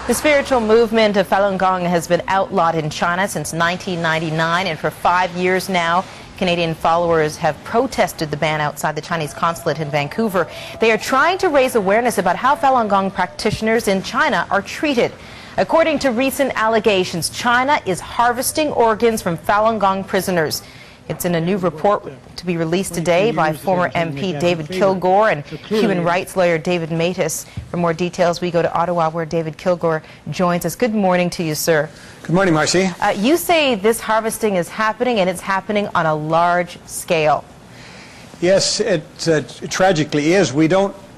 The spiritual movement of Falun Gong has been outlawed in China since 1999, and for 5 years now, Canadian followers have protested the ban outside the Chinese consulate in Vancouver. They are trying to raise awareness about how Falun Gong practitioners in China are treated. According to recent allegations, China is harvesting organs from Falun Gong prisoners. It's in a new report to be released today by former MP David Kilgour and human rights lawyer David Matus. For more details, we go to Ottawa, where David Kilgour joins us. Good morning to you, sir. Good morning, Marcy. You say this harvesting is happening, and it's happening on a large scale. Yes, it tragically is. We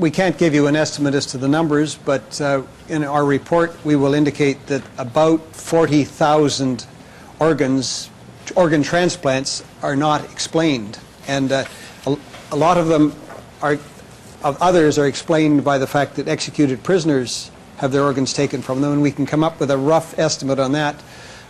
can't give you an estimate as to the numbers, but in our report we will indicate that about 40,000 organ transplants are not explained, and a lot of them others are explained by the fact that executed prisoners have their organs taken from them, and we can come up with a rough estimate on that.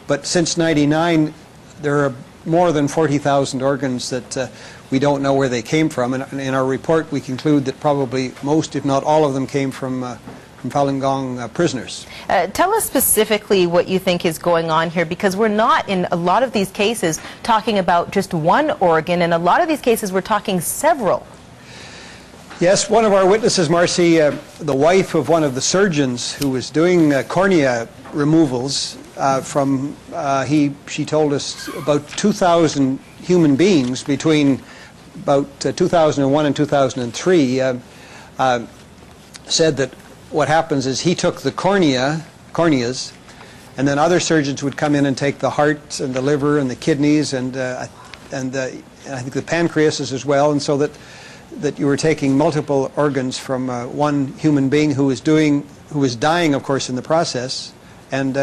But since '99, there are more than 40,000 organs that we don't know where they came from, and in our report we conclude that probably most, if not all of them, came from Falun Gong prisoners. Tell us specifically what you think is going on here, because we're not, in a lot of these cases, talking about just one organ. In a lot of these cases, we're talking several. Yes, one of our witnesses, Marcy, the wife of one of the surgeons who was doing cornea removals she told us about 2,000 human beings between about 2001 and 2003 said that what happens is he took the corneas, and then other surgeons would come in and take the heart and the liver and the kidneys and I think the pancreas as well, and so that you were taking multiple organs from one human being who was dying, of course, in the process, and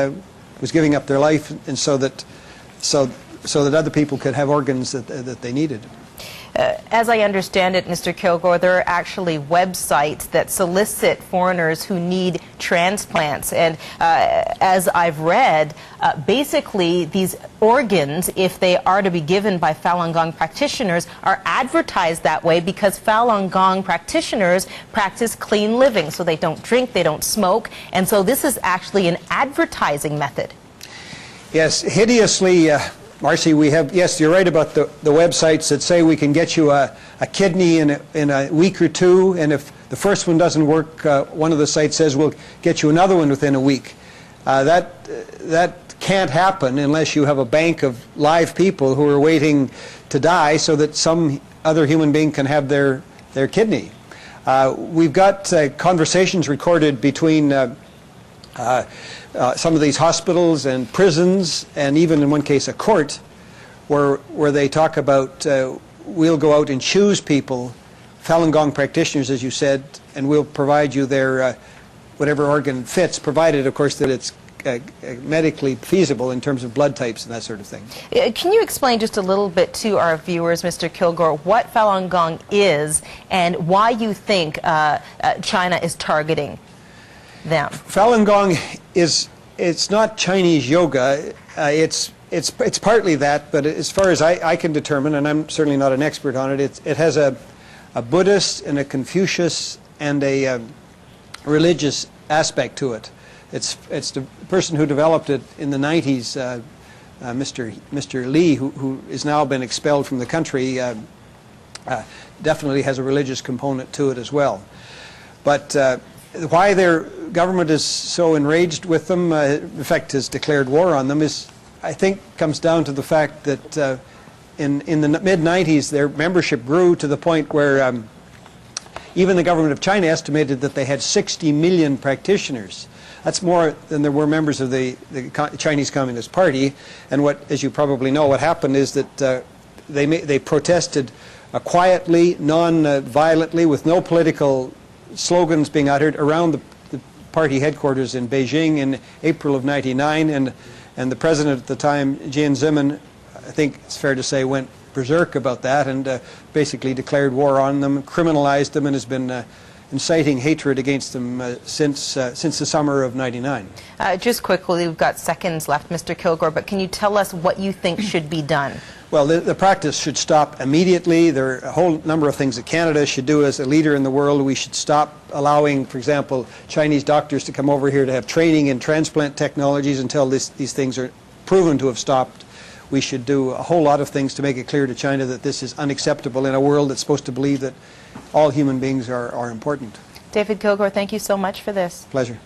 was giving up their life, and so that other people could have organs that they needed. As I understand it, Mr. Kilgour, there are actually websites that solicit foreigners who need transplants. And as I've read, basically these organs, if they are to be given by Falun Gong practitioners, are advertised that way because Falun Gong practitioners practice clean living. So they don't drink, they don't smoke. And so this is actually an advertising method. Yes, hideously. Marcy, yes, you're right about the websites that say we can get you a kidney in a week or two, and if the first one doesn't work, one of the sites says we'll get you another one within a week. That can't happen unless you have a bank of live people who are waiting to die so that some other human being can have their kidney. We've got conversations recorded between some of these hospitals and prisons, and even in one case a court, where they talk about we'll go out and choose people, Falun Gong practitioners, as you said, and we'll provide you their whatever organ fits, provided, of course, that it's medically feasible in terms of blood types and that sort of thing. Can you explain just a little bit to our viewers, Mr. Kilgour, what Falun Gong is and why you think China is targeting them? Falun Gong it's not Chinese yoga. It's partly that, but as far as I can determine, and I'm certainly not an expert on it, it has a Buddhist and a Confucius and a religious aspect to it. It's the person who developed it in the 90s, Mr. Lee, who has now been expelled from the country, definitely has a religious component to it as well. But why their government is so enraged with them, in fact has declared war on them, I think comes down to the fact that in the mid-90s their membership grew to the point where even the government of China estimated that they had 60 million practitioners. That's more than there were members of the Chinese Communist Party. And as you probably know, what happened is that they protested quietly, non-violently, with no political slogans being uttered around the party headquarters in Beijing in April of '99, and the president at the time, Jiang Zemin, I think it's fair to say, went berserk about that and basically declared war on them, criminalized them, and has been inciting hatred against them since the summer of '99. Just quickly, we've got seconds left, Mr. Kilgour, but can you tell us what you think should be done? Well, the practice should stop immediately. There are a whole number of things that Canada should do as a leader in the world. We should stop allowing, for example, Chinese doctors to come over here to have training in transplant technologies until these things are proven to have stopped. We should do a whole lot of things to make it clear to China that this is unacceptable in a world that's supposed to believe that all human beings are important. David Kilgore, thank you so much for this. Pleasure.